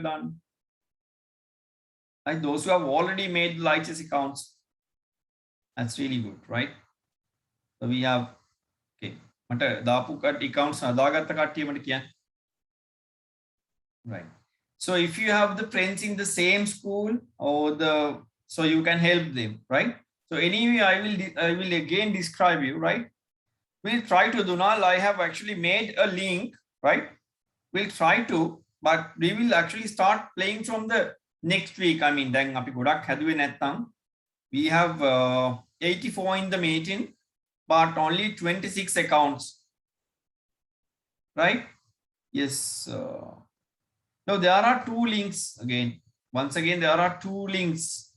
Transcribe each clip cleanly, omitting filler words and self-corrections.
done. Like those who have already made the light accounts. That's really good, right? So we have, okay. Accounts right. So if you have the friends in the same school or so you can help them, right? So anyway, I will again describe you, right? We'll try to, Dunal, I have actually made a link, right? We'll try to, but we will actually start playing from the next week. I mean, then we have 84 in the meeting, but only 26 accounts, right? Yes. No, there are two links again. Once again, there are two links.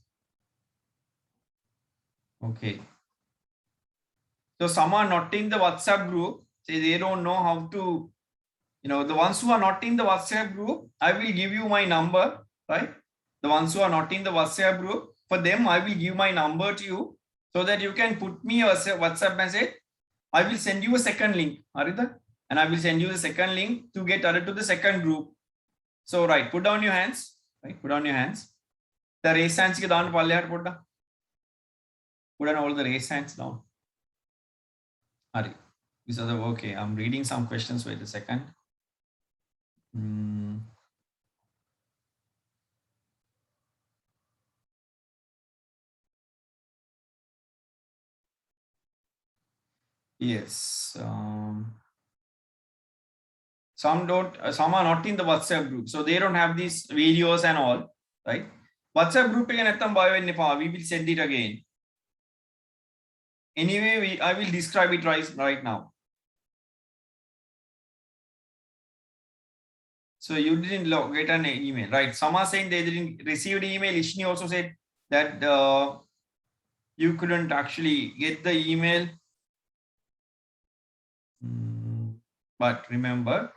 Okay. So some are not in the WhatsApp group. Say they don't know how to, the ones who are not in the WhatsApp group, I will give you my number, right? The ones who are not in the WhatsApp group, for them, I will give my number to you so that you can put me a WhatsApp message. I will send you a second link, Haritha, and I will send you the second link to get added to the second group. So, right, put down your hands, right? Put down your hands. The raise hands ke down put down all the raise hands down. Hari, these are the, okay, I'm reading some questions. Wait a second. Yes. Some are not in the WhatsApp group, so they don't have these videos and all, right? WhatsApp group we will send it again. Anyway, I will describe it right now. So you didn't get an email, right? Some are saying they didn't receive the email. Ishni also said that you couldn't actually get the email. But remember,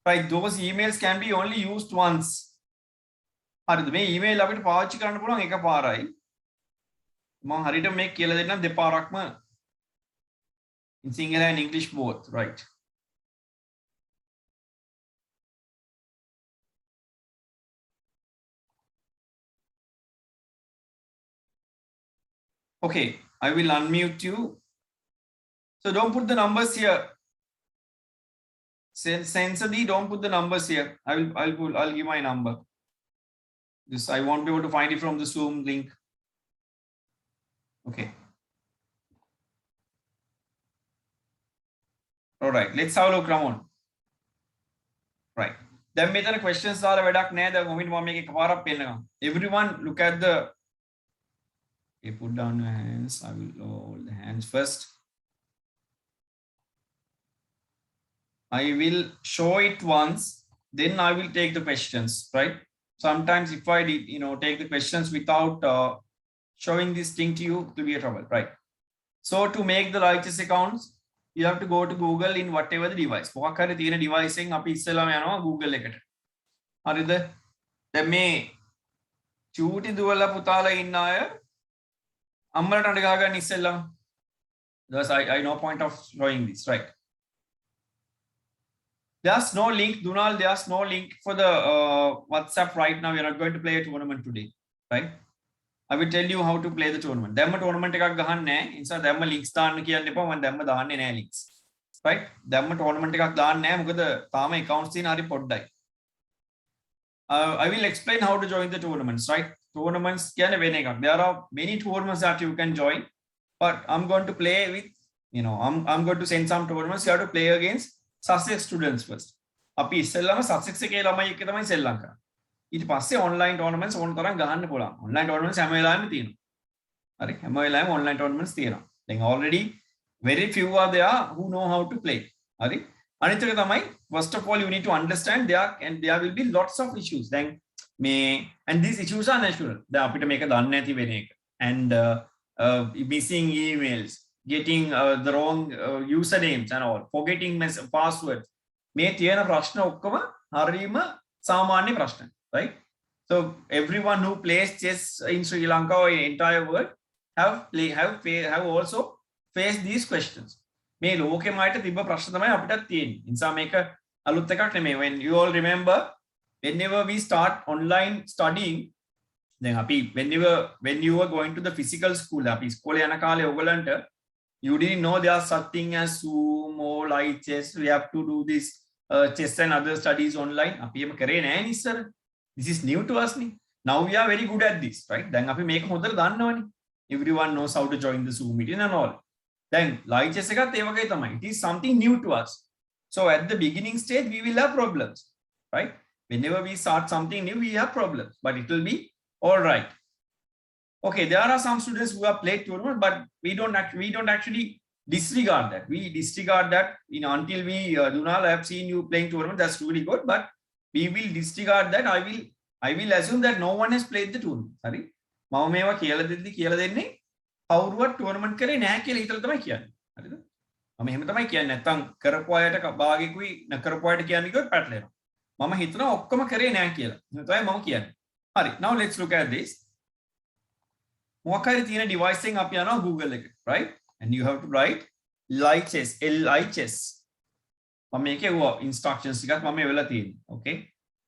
right, those emails can be only used once. මේ email අපිට පාවිච්චි කරන්න පුළුවන් එක පාරයි. මම හරියට මේ කියලා දෙන්නම් දෙපාරක්ම in Sinhala and English both, right? Okay, I will unmute you. So don't put the numbers here. Sensadi, don't put the numbers here. I'll give my number. This I won't be able to find it from the Zoom link. Okay. All right, let's have a look, Ramon. Right. Then මෙතන questions දාලා වැඩක් නෑ. දැන් මොමින් මම මේක එකපාරක් පෙන්නනවා. Everyone look at the, okay, put down your hands. I will hold the hands first. I will show it once, then I will take the questions, right? Sometimes if I did, take the questions without showing this thing to you, it will be a trouble, right? So to make the righteous accounts, you have to go to Google in whatever the device. මොකක් හරි තියෙන device එකෙන් අපි ඉස්සෙල්ලාම යනවා Google එකට. හරිද? දැන් මේ චූටි දුවලා පුතාලා ඉන්න අය අම්මලට අඬ ගහ ගන්න ඉස්සෙල්ලාම. Thus I no point of showing this, right? There's no link, Dunal, there's no link for the WhatsApp right now. We are not going to play a tournament today, right? I will tell you how to play the tournament. දැම්ම tournament එකක් ගහන්න නැහැ. ඒ නිසා දැම්ම links දාන්න කියන්න එපා. මම දැම්ම දාන්නේ නැහැ links. Right? දැම්ම tournament එකක් දාන්න නැහැ. මොකද තාම accounts තියෙන හරි පොඩ්ඩයි. I will explain how to join the tournaments, right? Tournaments කියන්නේ වෙන එකක්. There are many tournaments that you can join, but I'm going to play with, I'm going to send some tournaments. You have to play against Sussex students first. අපි ඉස්සෙල්ලාම Sussex එකේ ළමයි එක්ක තමයි සෙල්ලම් කරන්නේ. ඊට පස්සේ online tournaments ඕන තරම් ගහන්න පුළුවන්. Online tournaments හැම වෙලාවෙම තියෙනවා. හරි, හැම වෙලාවෙම online tournaments තියෙනවා. දැන් already very few are there who know how to play. හරි. අනිත් එක තමයි, first of all you need to understand there will be lots of issues. දැන් and these issues are natural. දැන් අපිට මේක දන්නේ නැති වෙන එක. And missing emails, getting the wrong usernames and all, forgetting passwords. මේ තියෙන ප්‍රශ්න ඔක්කොම හරියම සාමාන්‍ය ප්‍රශ්න, right? So everyone who plays chess in Sri Lanka or in entire world have also faced these questions. මේ ලෝකෙම අයට තිබ්බ ප්‍රශ්න තමයි අපිටත් තියෙන්නේ. නිසා මේක අලුත් එකක් නෙමෙයි. When you all remember whenever we start online studying, then happy when you were going to the physical school, happy school යන කාලේ ඔයගලන්ට you didn't know there are something as Zoom or light chess. We have to do this chess and other studies online. අපි එහෙම කරේ නෑ නේ ඉස්සර. This is new to us නේ. Now we are very good at this, right? දැන් අපි මේක හොඳට දන්නවනේ. Everyone knows how to join the Zoom meeting and all. Then light chess එකත් ඒ වගේ තමයි. It is something new to us. So at the beginning stage we will have problems, right? Whenever we start something new we have problems, but it will be all right. Okay, there are some students who have played tournament, but we don't actually disregard that. We disregard that, you know, until we Dunal, I have seen you playing tournament. That's really good, but we will disregard that. I will assume that no one has played the tournament. Sorry, මම මේවා කියලා දෙන්නේ කවුරුවත් tournament කරේ නැහැ කියලා හිතලා තමයි කියන්නේ. හරිද? මම එහෙම තමයි කියන්නේ. නැත්තම් කරපු අයට භාගිකුයි නකරපු අයට කියන්නේ කිව්වොත් පැටලෙනවා. මම හිතනවා ඔක්කොම කරේ නැහැ කියලා. එහෙනම් තමයි මම කියන්නේ. හරි. Now let's look at this. මොකක් හරි තියෙන device එකෙන් අපි යනවා Google එකට, right? And you have to write LICHESS, LICHESS. මම මේකේ instructions ටිකක් මම එවලා තියෙනවා. Okay?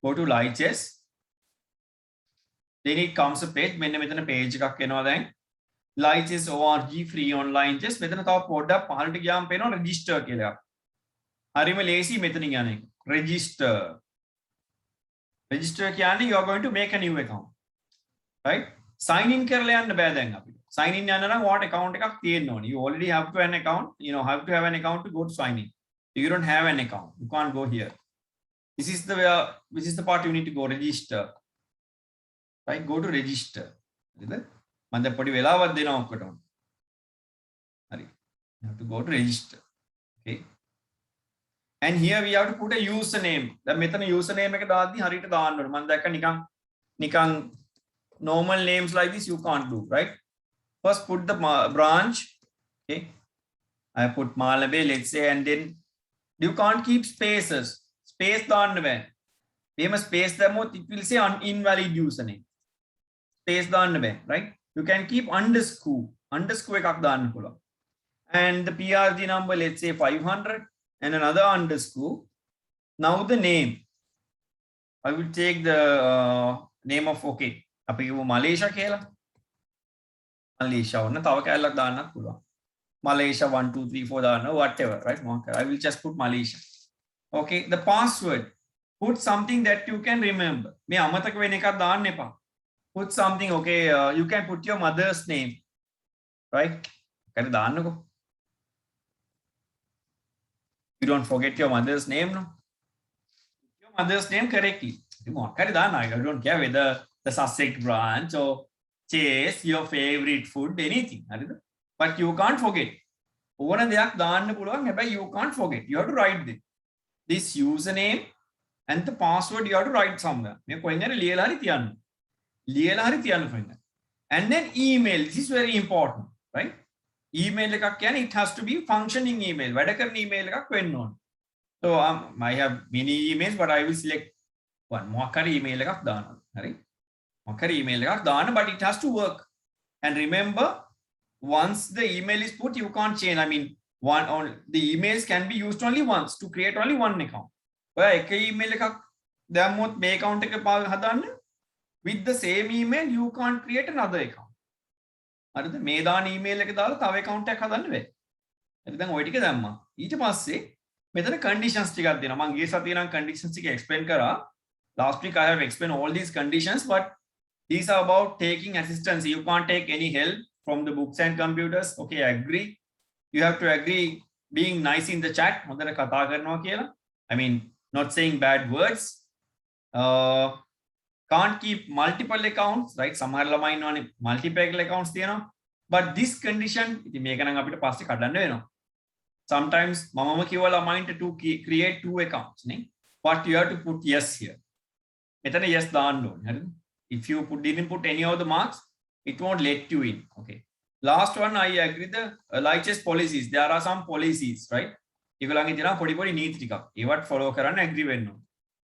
Go to LICHESS. Then it comes a page. මෙන්න මෙතන page එකක් එනවා දැන්. LICHESS org free online chess. මෙතන තව පොඩ්ඩක් පහළට ගියාම පේනවා register කියලා එකක්. හරිම ලේසි මෙතන යන එක. Register. Register කියන්නේ you are going to make a new account. Right? Sign in කරලා යන්න බෑ දැන් අපිට. Sign in යන්න නම් what account එකක් තියෙන්න ඕනේ. You already have to have an account. You know, have to have an account to go to sign in. If you don't have an account, you can't go here. This is the part you need to go register. Right? Go to register. හරිද? මම දැන් පොඩි වෙලාවක් දෙනවා ඔක්කොටම. හරි. You have to go to register. Okay. And here we have to put a username. දැන් මෙතන username එක දාද්දි හරියට දාන්න ඕනේ. මම දැක්ක නිකන් normal names like this you can't do, right? First put the branch. Okay, I put Malabe, let's say, and then you can't keep spaces. Space දාන්න බෑ. මෙහෙම space දැම්මොත් it will say invalid username. Space දාන්න බෑ, right? You can keep underscore එකක් දාන්න පුළුවන්. And the PRG number, let's say 500, and another underscore. Now the name, I will take the name of, okay, අපි කියමු මලේෂා කියලා. මලේෂා වුණ තව කැලලක් දාන්නත් පුළුවන්. මලේෂා 1 2 3 4 දාන්න whatever, right? I will just put Malaysia. Okay, the password, put something that you can remember. මේ අමතක වෙන එකක් දාන්න එපා. Put something, okay, you can put your mother's name, right? කර දාන්නකෝ. You don't forget your mother's name, no? Your mother's name correctly. මොකක් හරි දාන්න. I don't care whether the Sussex branch or chess, your favorite food, anything. But you can't forget. ඕන දෙයක් දාන්න පුළුවන්. හැබැයි you can't forget. You have to write this username and the password you have to write somewhere. මේ කොහෙන් හරි ලියලා හරි තියන්න. friend. And then email. This is very important, right? Email එකක් කියන්නේ it has to be functioning email. වැඩ කරන email එකක් වෙන්න ඕන. So I have many emails, but I will select one. මොකක් හරි email එකක් දානවා. හරි? email but it has to work. And remember, once the email is put, you can't change. I mean, the emails can be used only once to create only one account. එක email එකක් දැම්මොත් මේ account එක හදන්න, with the same email you can't create another account. හරිද? මේ දාන email එක දාලා තව account එකක් හදන්න බෑ. හරි දැන් ඔය ටික දැම්මා. ඊට පස්සේ මෙතන conditions ටිකක් දෙනවා. මම ගිය සතියේ නම් conditions ටික explain කරා. Last week I have explained all these conditions, but these are about taking assistance. You can't take any help from the books and computers. Okay, I agree. You have to agree being nice in the chat. I mean, not saying bad words. Can't keep multiple accounts, right? Multiple accounts. But this condition, sometimes mama mind to create 2 accounts. But you have to put yes here. Yes, if you didn't put any of the marks, it won't let you in. Okay. Last one, I agree the LICHESS policies. There are some policies, right? ඒගොල්ලන්ගේ තියෙනවා පොඩි පොඩි නීති ටිකක්. ඒවට follow කරන්න agree වෙන්න ඕනේ.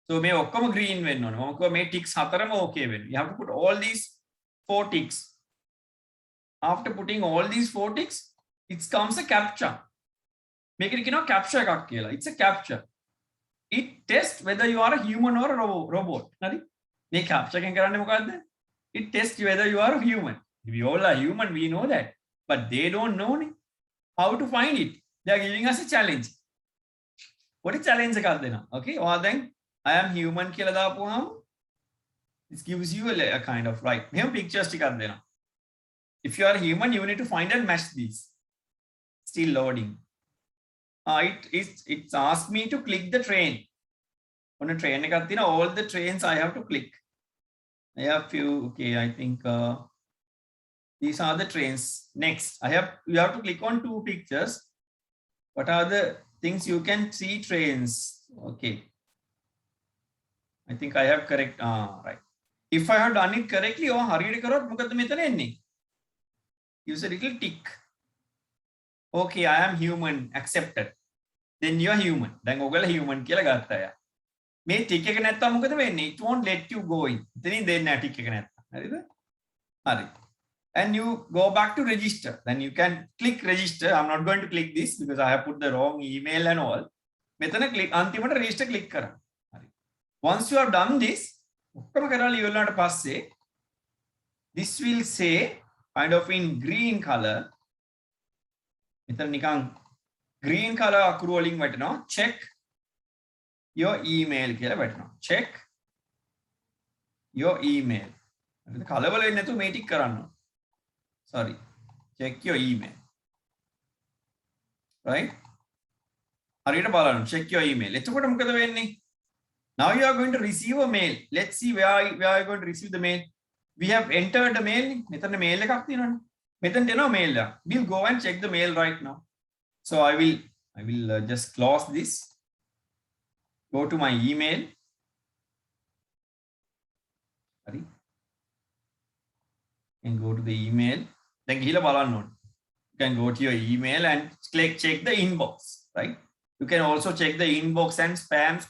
So මේ ඔක්කොම green වෙන්න ඕනේ. මම කිව්වා මේ ticks හතරම okay වෙන්න. You have to put all these 4 ticks. After putting all these 4 ticks, it comes a captcha. මේකට කියනවා captcha එකක් කියලා. It's a captcha. it tests whether you are a human or a robot. They capture it tests whether you are a human. We all are human, we know that. But they don't know how to find it. They are giving us a challenge. What is challenge? Okay, or then I am human. This gives you a kind of right. Pictures. If you are human, you need to find and match these. Still loading. It's asked me to click the train. On a train, all the trains I have to click. I have few. Okay, I think these are the trains. Next, you have to click on 2 pictures. What are the things you can see? Trains. Okay. I think I have correct. Right. If I have done it correctly, or hurry to use a little tick. Okay, I am human. Accepted. Then you are human. Then Google human. May tick it won't let you go in. And you go back to register. Then you can click register. I'm not going to click this because I have put the wrong email and all. Click register click. Once you have done this, this will say kind of in green color. Green color check your email. Check your email. Sorry, check your email. Right? Check your email. Now you are going to receive a mail. Let's see where are you going to receive the mail. We have entered the mail. We'll go and check the mail right now. So I will just close this. Go to my email. And go to the email. Then you can go to your email and check the inbox, right? You can also check the inbox and spams.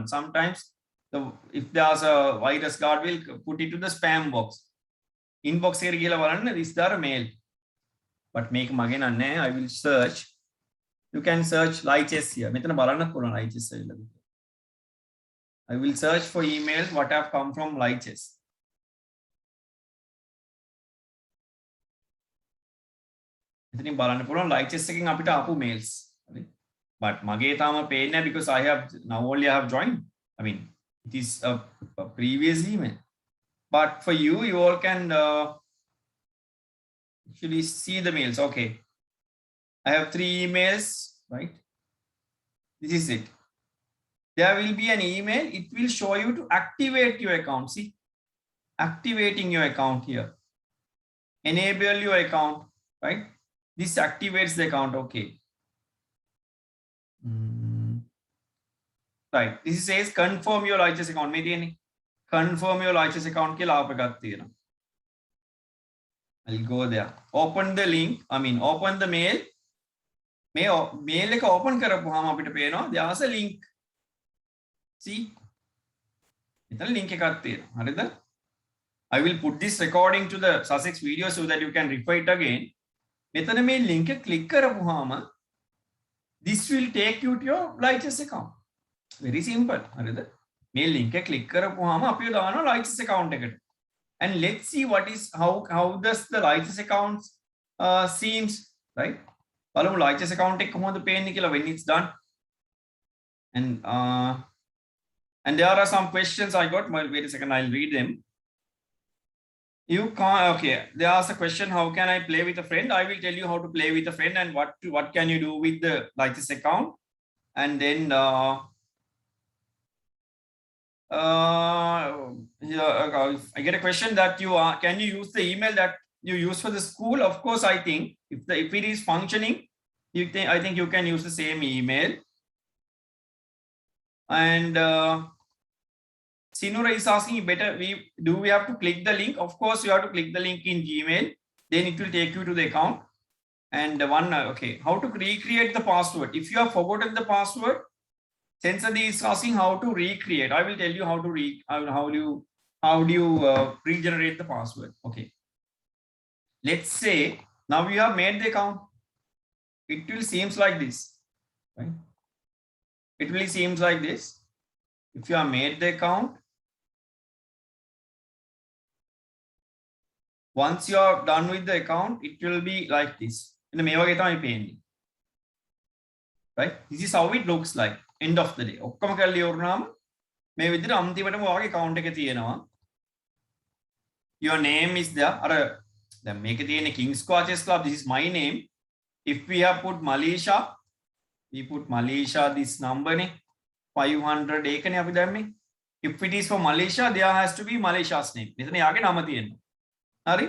Sometimes if there's a virus, God will put it to the spam box. Inbox is there a mail. But make again I will search. You can search lights here. I will search for emails what have come from lights. Lights mails. But mage tama payna because I have have joined. I mean, it is a previous email. But for you all can actually see the mails. Okay. I have 3 emails, right? This is it. There will be an email. It will show you to activate your account. See, activating your account here. Enable your account, right? This activates the account. Okay. Right. This says confirm your license account. Confirm your license account. I'll go there. Open the link. I mean, open the mail. Mail open there's a link. See? Link. I will put this recording to the Sussex video so that you can refer it again. Link click. This will take you to your license account. Very simple. Mail link click license account. And let's see how does the license account seems, right? License account when it's done. And there are some questions I got. Wait a second, I'll read them. You can't. Okay, there's a question. How can I play with a friend? I will tell you how to play with a friend and what can you do with the license account. And then I get a question that can you use the email that you use for the school? Of course, I think if it is functioning, I think you can use the same email. And Sinura is asking do we have to click the link? Of course, you have to click the link in Gmail. Then it will take you to the account. And okay, how to recreate the password. If you have forgotten the password, Sensor is asking how to recreate. I will tell you how to how do you regenerate the password. Okay. Let's say now you have made the account. It will seems like this, right? it really seems like this. If you have made the account, once you are done with the account, it will be like this. In the මේවගේ තමයි පේන්නේ. Right? This is how it looks like end of the day. ඔක්කොම කරලා ඉවරනම මේ විදිහට අන්තිමටම ඔයාගේ account එකේ තියෙනවා. Your name is there. අර දැන් මේකේ තියෙන Kings Square Chess Club, this is my name. If we have put Malaysia, we put Malaysia this number නේ 500 ඒකනේ අපි දැම්මේ. If it is for Malaysia, there has to be Malaysia's name. මෙතන යාගේ නම තියෙනවා. හරි?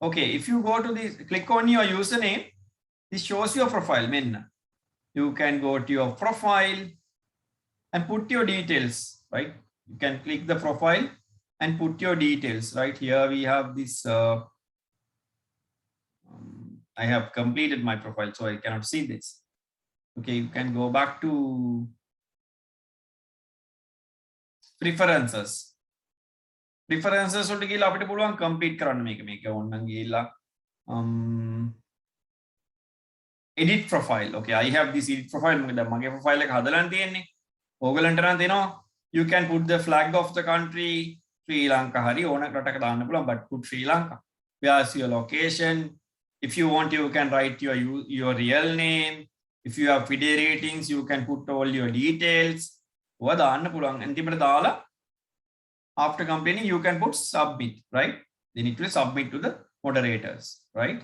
Okay, if you go to this, click on your username, this shows your profile. මෙන්න. You can go to your profile and put your details, right? You can click the profile and put your details. Right here we have this I have completed my profile, so I cannot see this. Okay, you can go back to preferences. Preferences වලට ගිහලා අපිට පුළුවන් complete කරන්න මේක ඕනනම් ගිහලා edit profile. Okay, I have this edit profile. මොකද මගේ profile එක හදලා තියෙන්නේ. ඕගලන්ට නම් දෙනවා. You can put the flag of the country, Sri Lanka hari ඕන රටක දාන්න පුළුවන්, but put Sri Lanka. Where's your location? If you want, you can write your real name. If you have FIDE ratings, you can put all your details. ඔය දාන්න පුළුවන්. අන්තිමට දාලා after completing, you can put submit, right? Then it will submit to the moderators, right?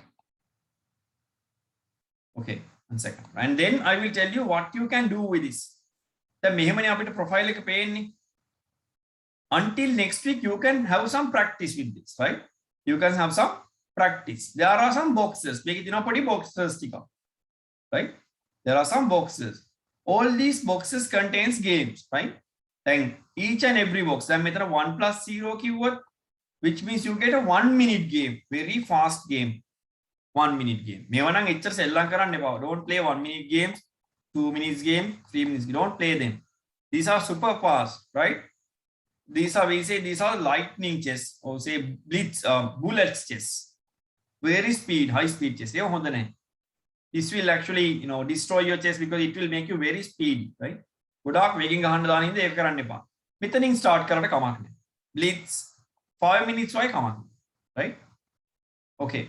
Okay, 1 second. And then I will tell you what you can do with this. The මෙහෙමනේ අපිට profile එක පේන්නේ. Until next week, you can have some practice with this, right? You can have some practice. There are some boxes. මේකේ තියෙනවා පොඩි boxes ටිකක්. Right? There are some boxes. All these boxes contains games, right? Then each and every box. දැන් මෙතන 1+0 කිව්වොත්, which means you get a 1 minute game, very fast game. 1 minute game. මේවා නම් එච්චර සෙල්ලම් කරන්න එපා. Don't play 1 minute games, 2 minutes game, 3 minutes. Don't play them. These are super fast, right? These are lightning chess, or say blitz, bullets chess. Very speed, high speed chess. ඒව හොඳ නැහැ. This will actually, destroy your chess because it will make you very speedy, right? ගොඩාක් වේගෙන් ගහන්න දාන ඉඳ ඒක කරන්න එපා. මෙතනින් start කරලා කමක් නැහැ. Blitz 5 minutes වයි කමක් නැහැ, right? Okay.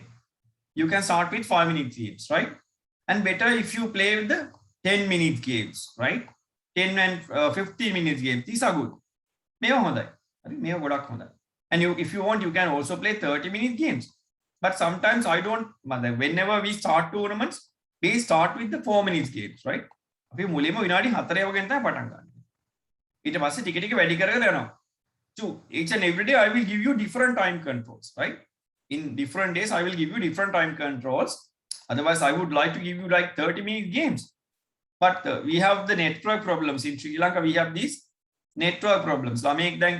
You can start with 5-minute games, right? And better if you play with the 10-minute games, right? 10 and 15-minute games. These are good. මේවා හොඳයි. හරි මේවා ගොඩක් හොඳයි. And if you want, you can also play 30-minute games. But sometimes whenever we start tournaments, we start with the 4-minute games, right? අපි මුලින්ම විනාඩි 4 වගේ තමයි පටන් ගන්න. ඊට පස්සේ ටික ටික වැඩි කරගෙන යනවා. So each and every day I will give you different time controls, right? In different days I will give you different time controls. Otherwise I would like to give you like 30-minute games. But we have the network problems in Sri Lanka. We have these network problems. ළමෙක් දැන්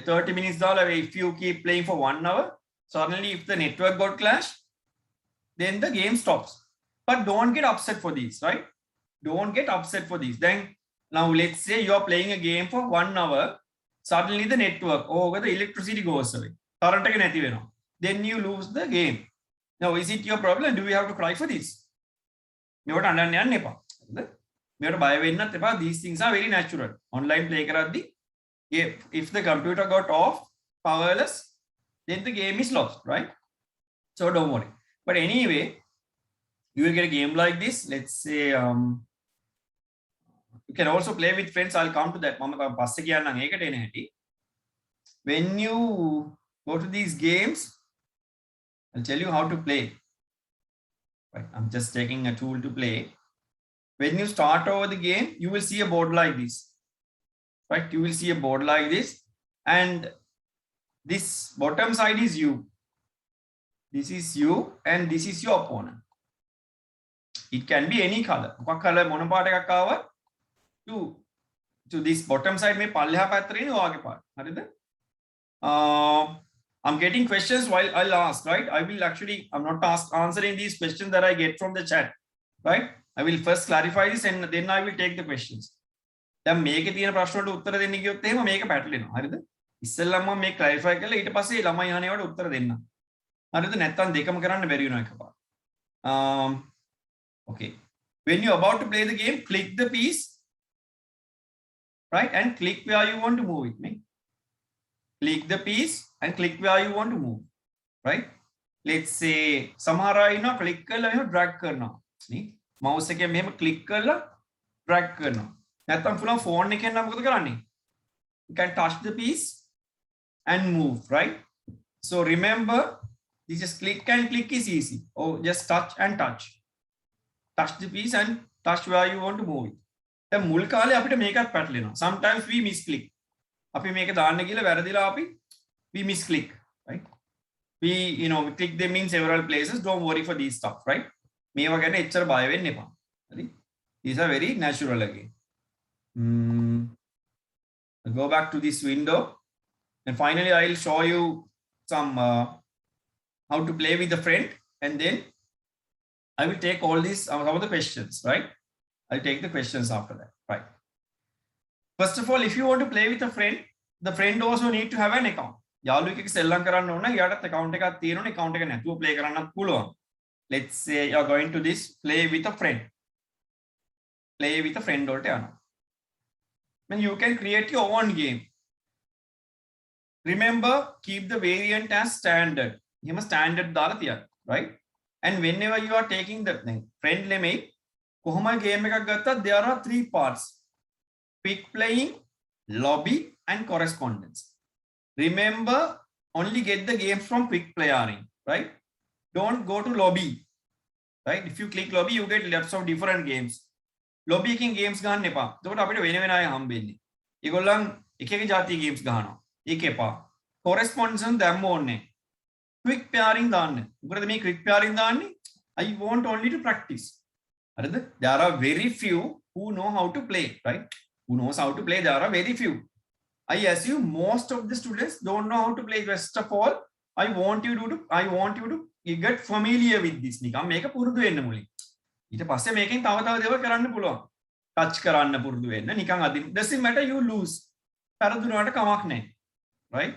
30 minutes දාලා if you keep playing for 1 hour, suddenly if the network got clashed, then the game stops. But don't get upset for these, right? Don't get upset for these. Then now let's say you are playing a game for 1 hour, suddenly the network or the electricity goes away. Current එක නැති වෙනවා. Then you lose the game. Now is it your problem? Do we have to cry for this? මේවට අඬන්න යන්න එපා. හරිද? මේවට බය වෙන්නත් එපා. These things are very natural. Online play කරද්දී if the computer got off, powerless, then the game is lost, right? So don't worry. But anyway, you will get a game like this. Let's say you can also play with friends. I'll come to that. මම පස්සේ කියන්නම් ඒකට එන හැටි. When you go to these games, I'll tell you how to play. Right, I'm just taking a tool to play. When you start over the game, you will see a board like this. Right, you will see a board like this, and this bottom side is you. This is you, and this is your opponent. It can be any color. මොකක් color මොන පාට එකක් ආවත් to this bottom side මේ පල්ලෙහා පැත්තට ඉන්නේ ඔයාගේ පාට. හරිද? I'm getting questions while I'll ask, right? I'm not answering these questions that I get from the chat, right? I will first clarify this and then I will take the questions. දැන් මේකේ තියෙන ප්‍රශ්න වලට උත්තර දෙන්න කියොත් එහෙම මේක පැටලෙනවා. හරිද? ඉස්සෙල්ලාම මම මේක clarify කරලා ඊට පස්සේ ළමයි අහන ඒවාට උත්තර දෙන්න. හරිද? නැත්තම් දෙකම කරන්න බැරි වෙනවා එකපාරට. Okay. When you're about to play the game, click the piece right? And click where you want to move it. Click the piece and click where you want to move, right? Let's say samara ina click කරලා එහෙම drag කරනවා. නේ mouse එකෙන් මෙහෙම click කරලා drag කරනවා. නැත්නම් පුළුවන් phone එකෙන් නම් මොකද කරන්නේ? You can touch the piece and move, right? So remember, this is click and click is easy. Or just touch and touch. Touch the piece and touch where you want to move it. දැන් මුල් කාලේ අපිට මේකත් පැටලෙනවා. Sometimes we misclick. අපි මේක දාන්න කියලා වැරදිලා අපි we misclick, right? We click them in several places. Don't worry for these stuff, right? මේවා ගැන එච්චර බය වෙන්න එපා. හරි? These are very natural again. I'll go back to this window and finally I'll show you some how to play with a friend, and then I will take all these some of the questions, right? I'll take the questions after that, right? First of all, if you want to play with a friend, the friend also need to have an account. යාළුවෙක් එක්ක සෙල්ලම් කරන්න ඕන නම් එයාටත් account එකක් තියෙනවනේ. account එක නැතුව play කරන්නත් පුළුවන්. Let's say you are going to this play with a friend. Play with a friend වලට යනවා. Then you can create your own game. Remember, keep the variant as standard. එහෙම standard දාලා තියන්න, right? And whenever you are taking the friend lemay කොහොමයි game එකක් ගත්තත් there are 3 parts. Quick playing, lobby and correspondence. Remember, only get the games from quick playing, right? Don't go to lobby, right? If you click lobby, you get lots of different games. Lobby එකකින් games ගන්න එපා. එතකොට අපිට වෙන වෙන අය හම්බෙන්නේ. ඒගොල්ලන් එක එක જાති games ගහනවා. ඒක එපා. Correspondence නම් දැම්ම ඕනේ. Quick pairing දාන්න. මොකද මේ quick pairing දාන්නේ? I want only to practice. හරිද? There are very few who know how to play, right? Who knows how to play? There are very few. I assume most of the students don't know how to play. First of all, I want you to get familiar with this. නිකන් මේක පුරුදු වෙන්න මුලින්. ඊට පස්සේ මේකෙන් තව දේවල් කරන්න පුළුවන්. touch කරන්න පුරුදු වෙන්න. නිකන් අදින්න. Doesn't matter you lose. පරදුනට කමක් නැහැ. Right?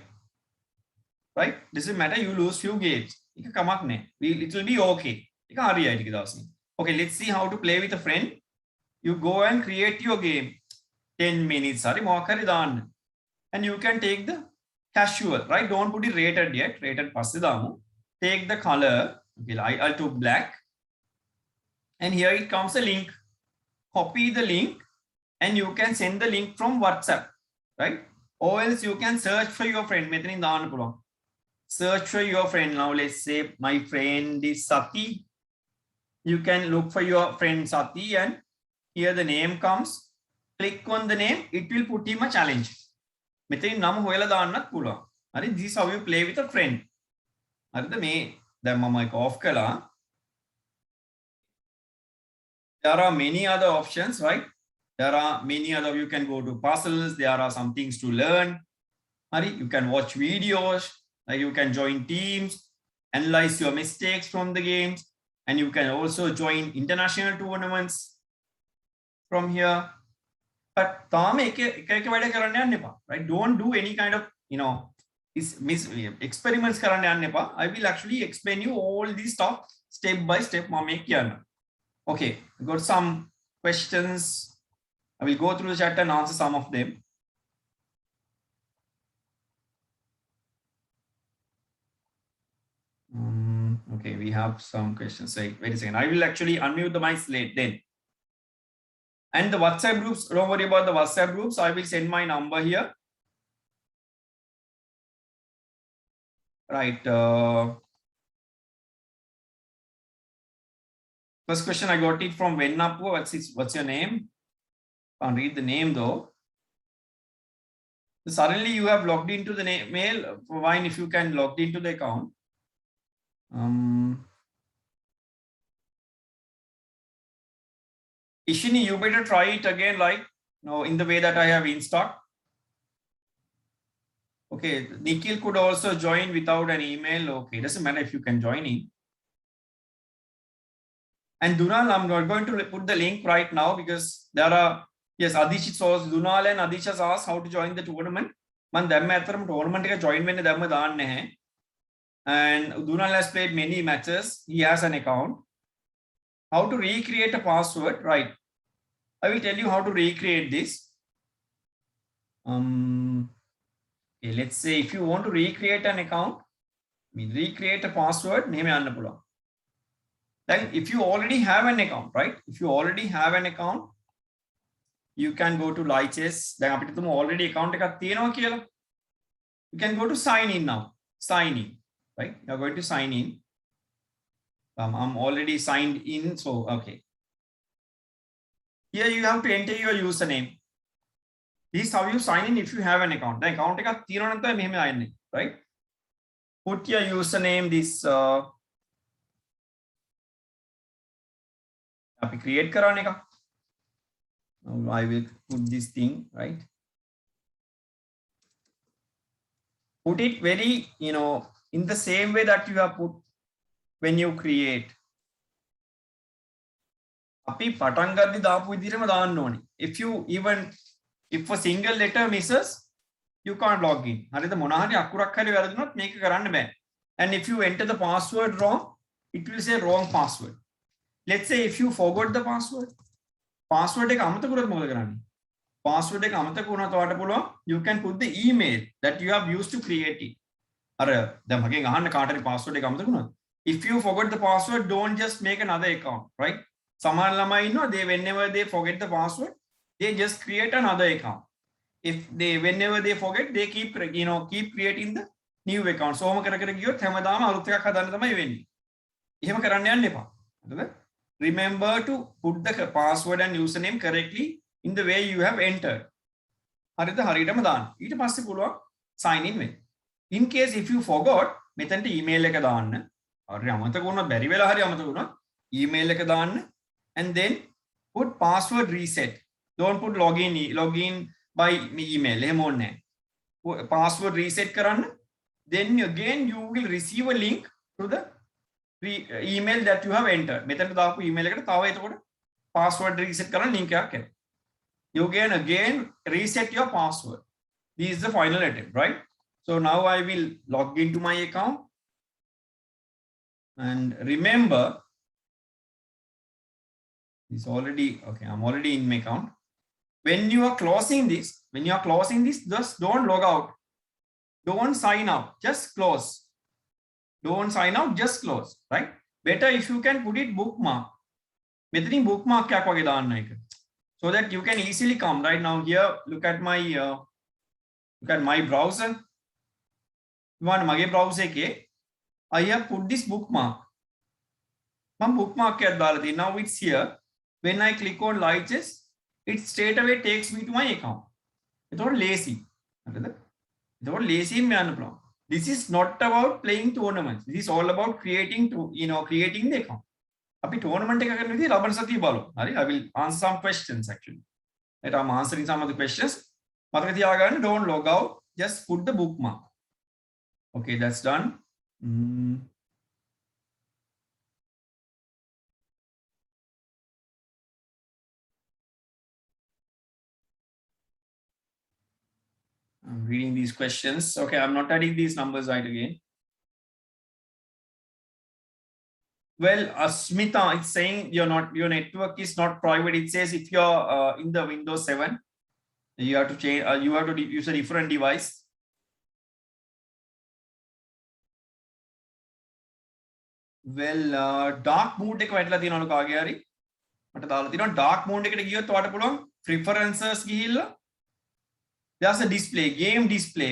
Right? Doesn't matter you lose few games. ඒක කමක් නැහැ. It will be okay. ඒක හරියයි ටික දවසින්. Okay, let's see how to play with a friend. You go and create your game. 10 minutes. Sorry, මොකක් හරි දාන්න. And you can take the casual, right? Don't put it rated yet. Rated passe damu. Take the color. Okay, I took black. And here it comes a link. Copy the link and you can send the link from WhatsApp, right? Or else you can search for your friend. Methenin දාන්න පුළුවන්. Search for your friend. Now let's say my friend is Sati. You can look for your friend Sati and here the name comes. Click on the name. It will put him a challenge. මෙතනින් නම හොයලා දාන්නත් පුළුවන්. හරි, this is how you play with a friend. හරිද? මේ දැන් මම ඒක off කළා. There are many other options, right? There are many other, you can go to puzzles, there are some things to learn. Hurry, you can watch videos, like you can join teams, analyze your mistakes from the games, and you can also join international tournaments from here. But තාම එක වැඩ කරන්න යන්න එපා, right? Don't do any kind of, experiments කරන්න යන්න එපා. I will actually explain you all these stuff step by step. මම මේක කියන්න. Okay, I got some questions. I will go through the chat and answer some of them. Okay, we have some questions. Wait a second. I will actually unmute the mic then. And the WhatsApp groups, don't worry about the WhatsApp groups. I will send my number here. Right. First question, I got it from Vennapu. What's your name? Can't read the name though. So suddenly you have logged into the mail. Fine, if you can log into the account. Ishini, you better try it again, like in the way that I have installed. Okay, Nikhil could also join without an email. Okay, doesn't matter if you can join in. And Dunal, I'm not going to put the link right now because there are, yes, Adish saws Dunal and Adish has asked how to join the tournament. Man, them tournament ka join when them daan nahi. And Dunal has played many matches. He has an account. How to recreate a password, right? I will tell you how to recreate this. Okay, let's say if you want to recreate an account, recreate a password, name යන්න පුළුවන්. Then if you already have an account, right? If you already have an account, you can go to Lichess. දැන් අපිට තුමු already account එකක් තියෙනවා කියලා. You can go to sign in now. Sign in, right? You're going to sign in. I'm already signed in, so okay. Here you have to enter your username. This is how you sign in if you have an account. The account එකක් තියෙනවා නම් තමයි මෙහෙම ආන්නේ, right? Put your username, this අපි create කරන එක. I will put this thing, right? Put it very, in the same way that you have put when you create. අපි පටන් ගද්දි දාපු විදිහටම දාන්න ඕනේ. If a single letter misses, you can't log in. හරිද? මොනවා හරි අකුරක් හරි වැරදුනොත් මේක කරන්න බෑ. And if you enter the password wrong, it will say wrong password. Let's say if you forgot the password. Password එක අමතක කරොත් මොකද කරන්නේ? Password එක අමතක වුණාට ඔයාලට පුළුවන් you can put the email that you have used to create it. අර දැන් මගෙන් අහන්න කාට හරි password එක අමතක වුණා. If you forgot the password, don't just make another account, right? සමහර ළමයි ඉන්නවා they whenever they forget the password, they just create another account. If whenever they forget, they keep creating the new account. So ඔහොම කර කර ගියොත් හැමදාම අලුත් එකක් හදන්න තමයි වෙන්නේ. එහෙම කරන්න යන්න එපා. හරිද? Remember to put the password and username correctly in the way you have entered. හරිද? හරියටම දාන්න. ඊට පස්සේ පුළුවන් sign in වෙන්න. In case if you forgot, මෙතනට email එක දාන්න. හරි අමතක වුණා බැරි වෙලා හරි අමතක වුණා. email එක දාන්න and then put password reset. Don't put login by email. එහෙම ඕනේ නැහැ. Password reset කරන්න. Then again you will receive a link to the email that you have entered. මෙතනට දාපු email එකට තව එතකොට password reset කරන්න link එකක් එනවා. You can again reset your password. This is the final attempt, right? So now I will log into my account and remember it's already okay. I'm already in my account. When you are closing this, just don't log out. Don't sign out. Just close. Don't sign out. Just close. Right? Better if you can put it bookmark. මෙතනින් bookmark එකක් වගේ දාන්න එක. So that you can easily come. Right now here, look at my browser. මගේ browser එකේ I have put this bookmark. මම bookmark එකක් දාලා තියෙනවා. Now it's here. When I click on Lichess, it straight away takes me to my account. එතකොට lazy. හරිද? එතකොට lazy ම යන්න පුළුවන්. This is not about playing tournaments. This is all about creating the account. අපි tournament එක කරන විදිහ ලබන සතිය බලමු. හරි? I will answer some questions actually. Right, I'm answering some of the questions. මතක තියාගන්න don't log out. Just put the bookmark. Okay, that's done. I'm reading these questions. Okay, I'm not adding these numbers right again. Well, Asmita, it's saying your network is not private. It says if you're in the Windows 7, you have to change. You have to use a different device. Well, dark mode එක වැටලා තියෙනවලු කාගේ හරි මට දාලා තියෙනවා dark mode එකට ගියොත් ඔයාලට පුළුවන් preferences ගිහිල්ලා there's a display game display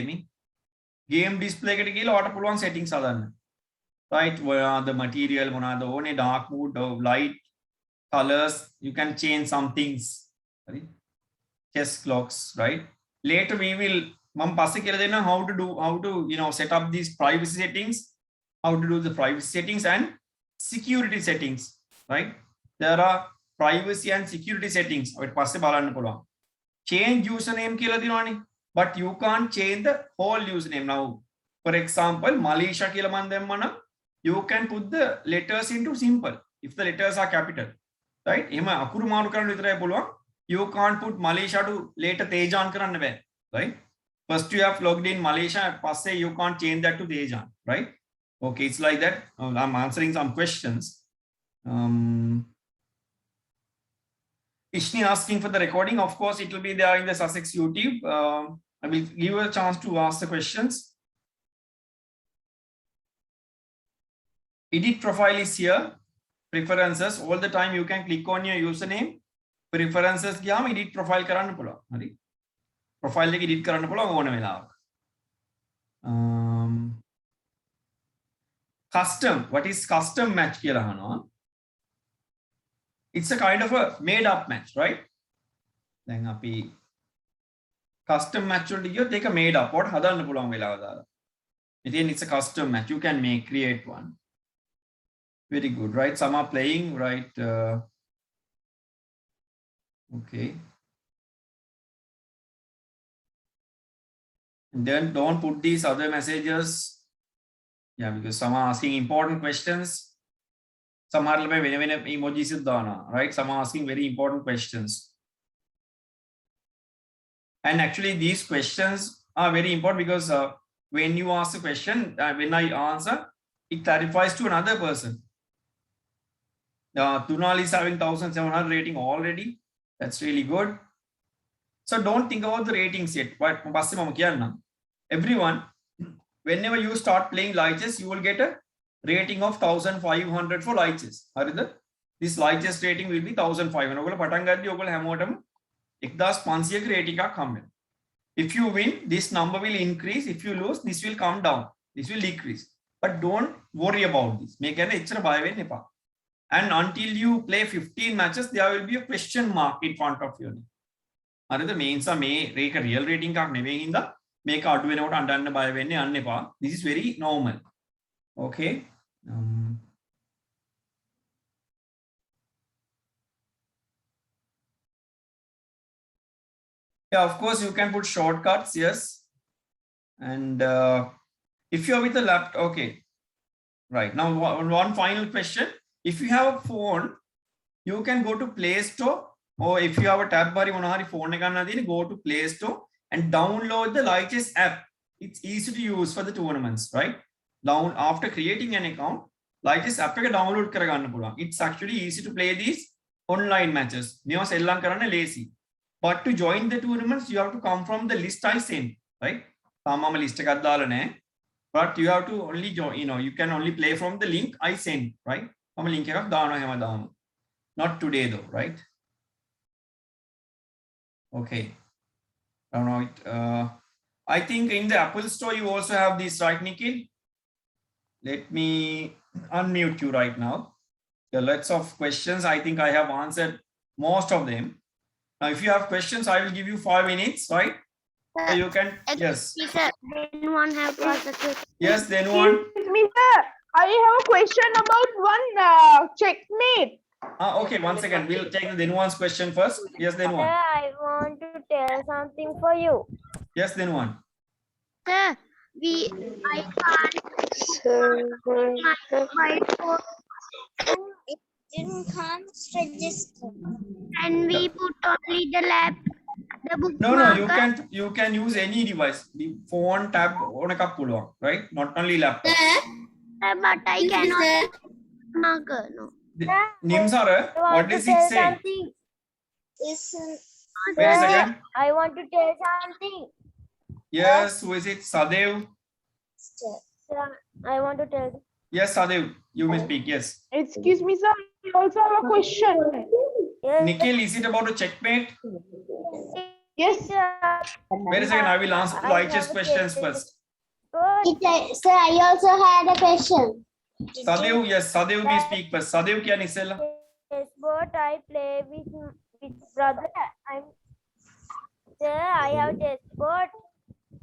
එකට ගිහිල්ලා ඔයාලට පුළුවන් settings හදන්න. Right, where the material මොනවාද ඕනේ dark mode or light colors, you can change some things. Right? Chess clocks, right? Later we will මම පස්සේ කියලා දෙන්න how to set up these privacy settings, how to do the privacy settings and security settings, right? There are privacy and security settings. අපිට පස්සේ බලන්න පුළුවන්. Change username කියලා දිනවනේ, but you can't change the whole username. Now for example Malisha කියලා මම දැම්මා නම් you can put the letters into simple if the letters are capital, right? එහෙම අකුරු මාරු කරන්න විතරයි පුළුවන්. You can't put Malisha to later Tejan කරන්න බෑ, right? First you have logged in Malisha, පස්සේ you can't change that to Tejan, right? Okay, it's like that. I'm answering some questions. Ishni asking for the recording. Of course, it will be there in the Sussex YouTube. I will give you a chance to ask the questions. Edit profile is here. Preferences. All the time you can click on your username. Preferences ගියාම edit profile කරන්න පුළුවන්. හරි. Profile එක edit කරන්න පුළුවන් ඕන වෙලාවක. Custom. What is custom match කියලා අහනවා. It's a kind of a made up match, right? දැන් අපි custom match වලට ගියොත් ඒක made up වට හදන්න පුළුවන් වෙලාව දාලා. Again, it's a custom match. You can create one. Very good, right? Some are playing, right? Okay. And then don't put these other messages. Yeah, because some are asking important questions. Some are emojis, right? Some are asking very important questions. And actually, these questions are very important because when you ask a question, when I answer, it clarifies to another person. Tunal is having 1,700 rating already. That's really good. So don't think about the ratings yet. But everyone, whenever you start playing light chess, you will get a rating of 1,500 for light chess. This light chess rating will be 1,500. If you win, this number will increase. If you lose, this will come down. This will decrease. But don't worry about this. And until you play 15 matches, there will be a question mark in front of you. Real rating this is very normal. Okay. Yeah, of course, you can put shortcuts, yes. And if you are with a laptop, okay. Right, now one final question. If you have a phone, you can go to Play Store, or if you have a tab bar, phone, go to Play Store and download the Light Chess app. It's easy to use for the tournaments, right? After creating an account, Light Chess app download. It's actually easy to play these online matches. Lazy. But to join the tournaments, you have to come from the list I sent, right? But you have to only join, you can only play from the link I sent, right? Not today though, right? Okay. I think in the Apple Store, you also have this, right, Nikhil? Let me unmute you right now. There are lots of questions. I think I have answered most of them. Now, if you have questions, I will give you 5 minutes, right? So you can, yes. Then one have to ask a question. Yes, then one. Excuse me, sir. I have a question about one checkmate. Okay, one second. We'll take the then one's question first. Yes, then one. Sir, I want to tell something for you. Yes, then one. Sir, I can't. It didn't come register. And we put only the lap. The book No, you can use any device. The phone, tab, right? Not only laptop. But I cannot marker. No. Nimsara, what does it say? Wait a second. I want to tell something. Yes, who is it? Sadev. Sir, I want to tell. Yes, Sadev, you may speak. Yes. Excuse me, sir. I also have a question. Yes, Nikhil, is it about a checkmate? Yes. Wait a second, I will answer the light chess questions first. Sir, I also had a question. Sadev, yes, Sadev, we speak first. Sadev, kya Nikhil? Chessboard I play with brother. Sir, I have chessboard.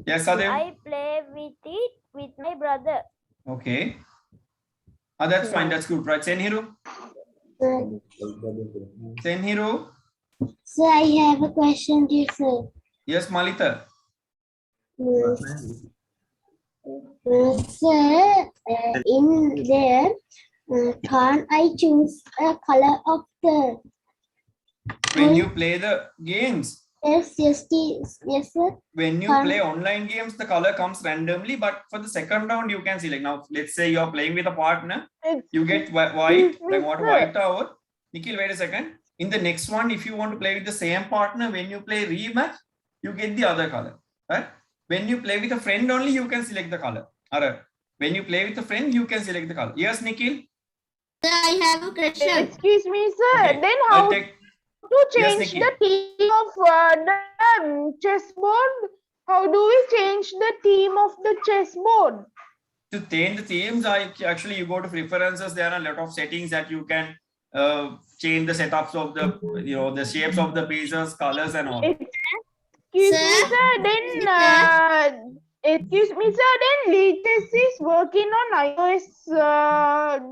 Yes, Sadev. I play with it with my brother. Okay. That's fine. That's good, right? Senhiro? Senhiro? Sir, I have a question to you, sir. Yes, Malita. Sir, in there, can't I choose a color of the? When you play the games, Yes, sir. when you play online games, the color comes randomly, but for the second round, you can select. Now, let's say you're playing with a partner, you get white, like what white tower. Nikhil, wait a second. In the next one, if you want to play with the same partner, when you play rematch, you get the other color. Right? When you play with a friend only, you can select the color. Alright. When you play with a friend, you can select the color. Yes, Nikhil? Sir, I have a question. Excuse me, sir. Okay. Then I'll how take. to Yes, change Nikhil. the team of the chessboard? How do we change the team of the chessboard? To change the themes, actually you go to preferences. There are a lot of settings that you can change the setups of the the shapes of the pieces, colors, and all. Excuse me, Sir? sir. Then excuse me, sir. Then Lichess is working on iOS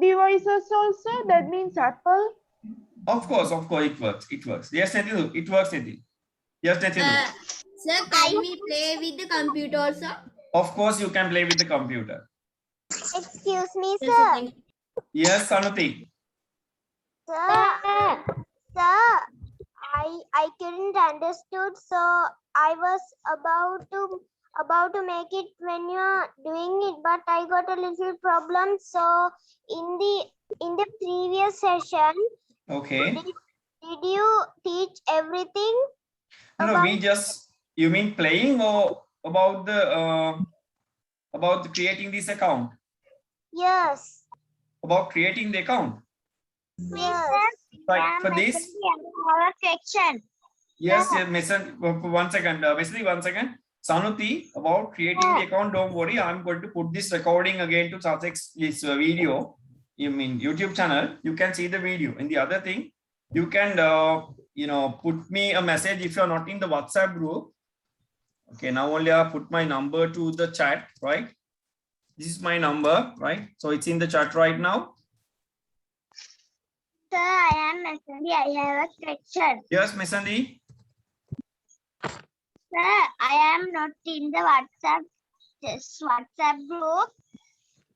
devices also. That means Apple. Of course, it works. It works. Yes, Nitin, it works, Nitin. Yes, Nitin. Sir, can we play with the computer also? Of course, you can play with the computer. Excuse me, Yes, sir. thank you. Yes, Sanuti. Sir, I couldn't understood, so I was about to make it when you're doing it, but I got a little problem. So in the previous session, Okay. did you teach everything? No, we just. You mean playing or about the creating this account? Yes. About creating the account. Yes. Right. For this. Our section. Yes, yes, Mason, 1 second. Basically, 1 second. Sanuti, about creating the account, don't worry. I'm going to put this recording again to Sasek's video. You mean YouTube channel. You can see the video. And the other thing, you can, put me a message if you're not in the WhatsApp group. Okay, now only I put my number to the chat, right? This is my number, right? So it's in the chat right now. Sir, I am Messendi. I have a question. Yes, Mesandi. Sir, I am not in the WhatsApp group.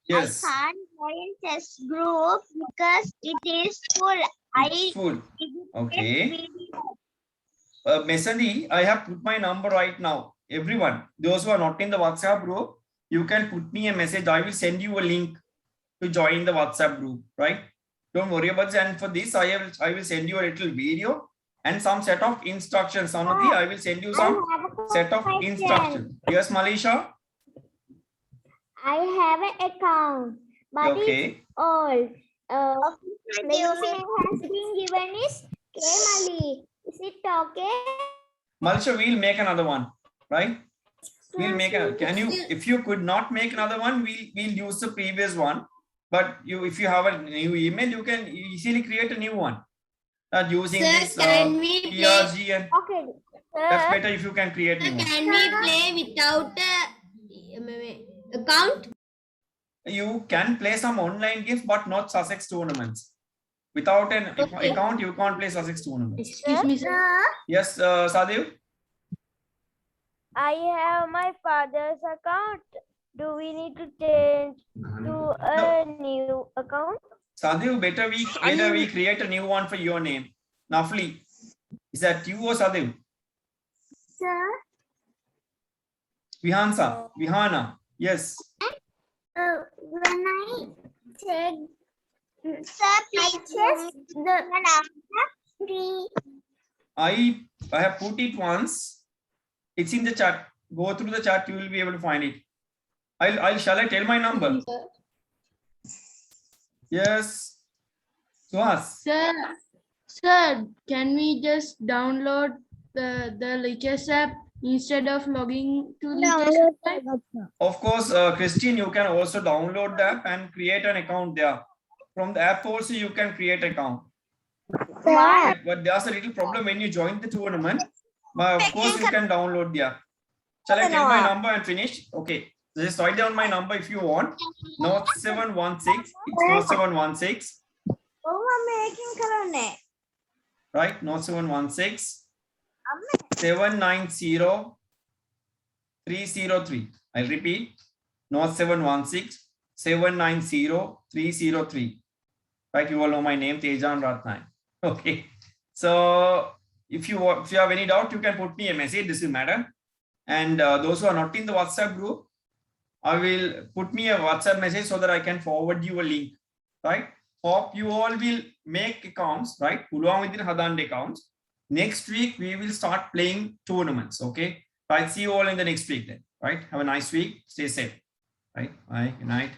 Yes. I can't join this group because it is full. It's full. Okay. Mesandi, I have put my number right now. Everyone, those who are not in the WhatsApp group, you can put me a message. I will send you a link to join the WhatsApp group, right? Don't worry about this. And for this, I will send you a little video and some set of instructions. Sanuti, I will send you some set of instructions. Yes, Malisha? I have an account, but Okay. it's old. The username has been given is Kmali. Is it okay? Malisha, we'll make another one, right? We'll make a, if you could not make another one, we'll use the previous one. But if you have a new email, you can easily create a new one. Using Sir, this can we PRG and Okay. that's better if you can create new one. Can we play without a account? You can play some online games, but not Sussex tournaments. Without an account, you can't play Sussex tournaments. Excuse me, sir. Yes, Sadev? I have my father's account. Do we need to change to a new account? Sadev, better we create a new one for your name. Nafli, is that you or Sadev? Sir, Vihana, yes. when I said, sir, please the number 3. I have put it once. It's in the chat. Go through the chat, you will be able to find it. Shall I tell my number? Yes. Suhas. Sir, can we just download the Lichess app instead of logging to Lichess app? Of course, Christine, you can also download the app and create an account there. From the app also, you can create an account. But there's a little problem when you join the tournament. But of course, you can download the app. Shall I tell my number and finish? Okay. Just write down my number if you want. Note 716. It's Note 716. Right? Note 716. 790 303. I'll repeat. Note 716 790 303. Right? You all know my name, Tejan Ratnay. Okay. So if you have any doubt, you can put me a message. This will matter. And those who are not in the WhatsApp group, I will put me a WhatsApp message so that I can forward you a link, right? hope you all will make accounts, right? Puluwan vidin hadande accounts. Next week we will start playing tournaments. Okay. Right. See you all in the next week then. Right. Have a nice week. Stay safe. Right. Bye. Good night.